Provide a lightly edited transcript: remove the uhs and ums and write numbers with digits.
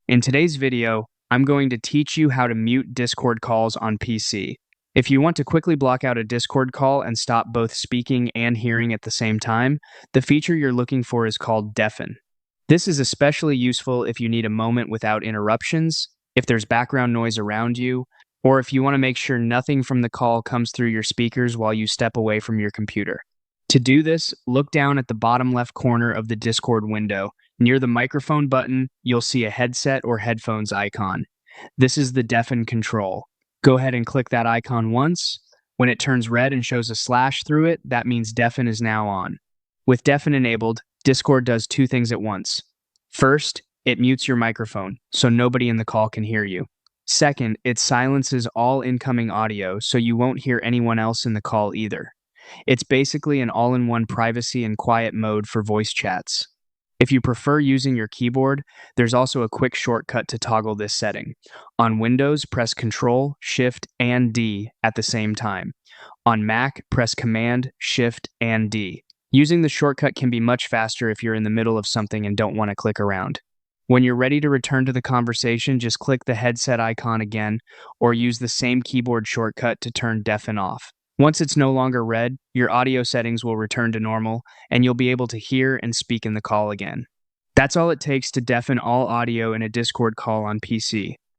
In today's video, I'm going to teach you how to mute Discord calls on PC. If you want to quickly block out a Discord call and stop both speaking and hearing at the same time, the feature you're looking for is called Deafen. This is especially useful if you need a moment without interruptions, if there's background noise around you, or if you want to make sure nothing from the call comes through your speakers while you step away from your computer. To do this, look down at the bottom left corner of the Discord window. Near the microphone button, you'll see a headset or headphones icon. This is the deafen control. Go ahead and click that icon once. When it turns red and shows a slash through it, that means deafen is now on. With deafen enabled, Discord does two things at once. First, it mutes your microphone, so nobody in the call can hear you. Second, it silences all incoming audio, so you won't hear anyone else in the call either. It's basically an all-in-one privacy and quiet mode for voice chats. If you prefer using your keyboard, there's also a quick shortcut to toggle this setting. On Windows, press Ctrl, Shift, and D at the same time. On Mac, press Command, Shift, and D. Using the shortcut can be much faster if you're in the middle of something and don't want to click around. When you're ready to return to the conversation, just click the headset icon again, or use the same keyboard shortcut to turn deafen off. Once it's no longer red, your audio settings will return to normal, and you'll be able to hear and speak in the call again. That's all it takes to deafen all audio in a Discord call on PC.